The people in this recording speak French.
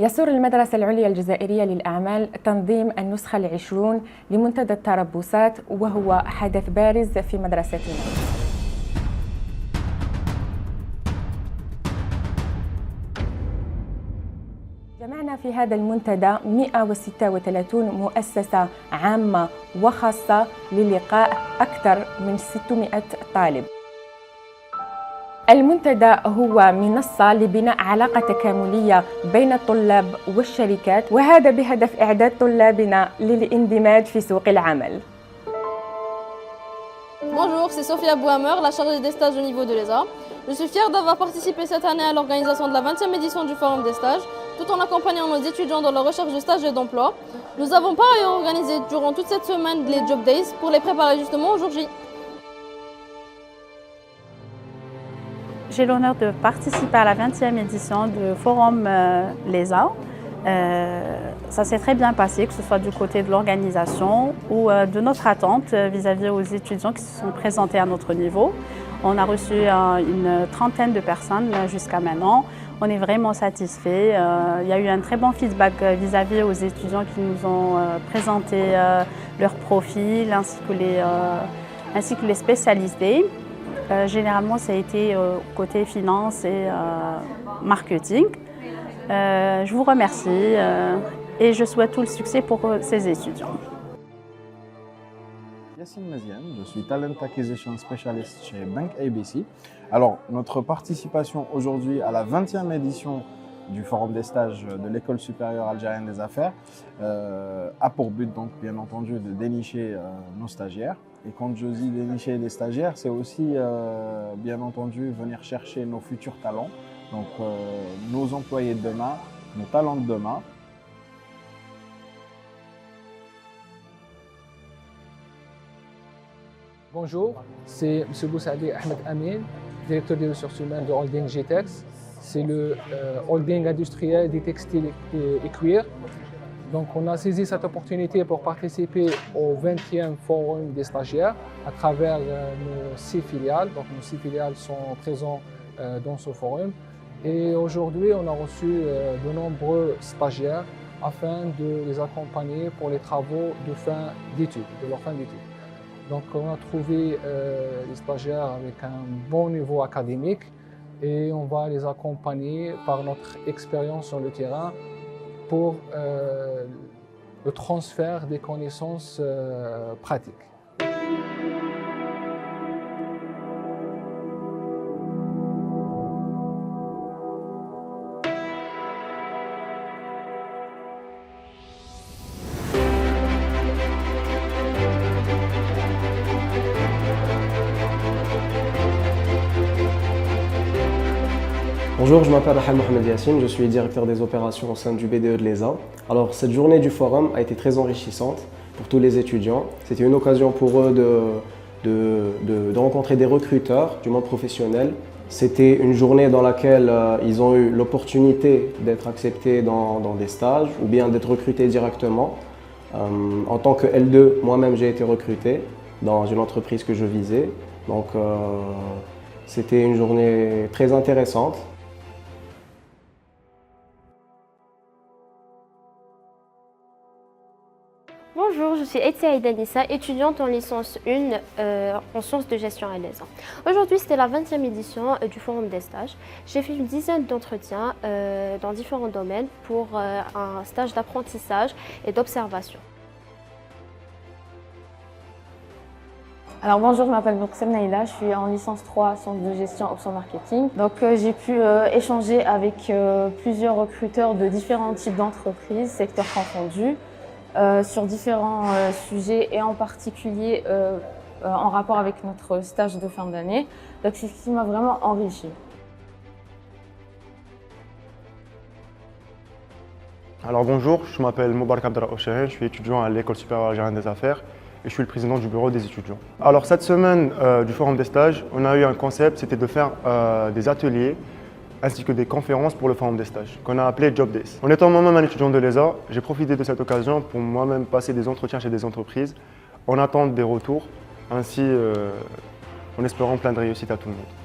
يسر المدرسة العليا الجزائرية للأعمال تنظيم النسخة العشرون لمنتدى التربصات، وهو حدث بارز في مدرستنا. جمعنا في هذا المنتدى 136 مؤسسة عامة وخاصة للقاء أكثر من 600 طالب. المنتدى هو منصة لبناء علاقة تكاملية بين الطلاب والشركات، وهذا بهدف إعداد طلابنا للاندماج في سوق العمل. Bonjour, c'est Sophia Bouhammer, la chargée des stages au niveau de l'ESA. Je suis fière d'avoir participé cette année à l'organisation de la 20e édition du Forum des stages, tout en accompagnant nos étudiants dans leur recherche de stage et d'emploi. Nous avons par ailleurs organisé durant toute cette semaine les Job Days pour les préparer justement au jour J. J'ai l'honneur de participer à la 20e édition du Forum l'ESA. Ça s'est très bien passé, que ce soit du côté de l'organisation ou de notre attente vis-à-vis aux étudiants qui se sont présentés à notre niveau. On a reçu une trentaine de personnes jusqu'à maintenant. On est vraiment satisfaits. Il y a eu un très bon feedback vis-à-vis aux étudiants qui nous ont présenté leur profil ainsi que les spécialités. Généralement, ça a été côté finance et marketing. Je vous remercie et je souhaite tout le succès pour ces étudiants. Yassine Maziane, je suis Talent Acquisition Specialist chez Bank ABC. Alors, notre participation aujourd'hui à la 20e édition du Forum des stages de l'École supérieure algérienne des affaires a pour but, donc, bien entendu, de dénicher nos stagiaires. Et quand je dis dénicher des stagiaires, c'est aussi, bien entendu, venir chercher nos futurs talents, donc nos employés de demain, nos talents de demain. Bonjour, c'est M. Boussali Ahmed Amin, directeur des ressources humaines de Holding GTEX. C'est le holding industriel des textiles et cuir. Donc on a saisi cette opportunité pour participer au 20e Forum des stagiaires à travers nos 6 filiales. Donc nos 6 filiales sont présentes dans ce forum. Et aujourd'hui, on a reçu de nombreux stagiaires afin de les accompagner pour les travaux de fin d'études, de leur fin d'études. Donc on a trouvé les stagiaires avec un bon niveau académique et on va les accompagner par notre expérience sur le terrain pour le transfert des connaissances pratiques. Bonjour, je m'appelle Rahel Mohamed Yassine, je suis directeur des opérations au sein du BDE de l'ESA. Alors, cette journée du forum a été très enrichissante pour tous les étudiants. C'était une occasion pour eux de rencontrer des recruteurs du monde professionnel. C'était une journée dans laquelle ils ont eu l'opportunité d'être acceptés dans des stages ou bien d'être recrutés directement. En tant que L2, moi-même j'ai été recruté dans une entreprise que je visais. Donc, c'était une journée très intéressante. Bonjour, je suis Etia Idanissa, étudiante en licence 1 en sciences de gestion à l'ESA. Aujourd'hui, c'était la 20e édition du Forum des stages. J'ai fait une dizaine d'entretiens dans différents domaines pour un stage d'apprentissage et d'observation. Alors bonjour, je m'appelle Boursem Naïla, je suis en licence 3 sciences de gestion option marketing. Donc j'ai pu échanger avec plusieurs recruteurs de différents types d'entreprises, secteurs confondus, sur différents sujets et en particulier en rapport avec notre stage de fin d'année. Donc c'est ce qui m'a vraiment enrichi. Alors bonjour, je m'appelle Moubarak Abdallah Ochahen, je suis étudiant à l'École supérieure algérienne des affaires et je suis le président du bureau des étudiants. Alors cette semaine du Forum des stages, on a eu un concept, c'était de faire des ateliers ainsi que des conférences pour le Forum des stages, qu'on a appelé Job Days. En étant moi-même un étudiant de l'ESA, j'ai profité de cette occasion pour moi-même passer des entretiens chez des entreprises en attente des retours, ainsi en espérant plein de réussite à tout le monde.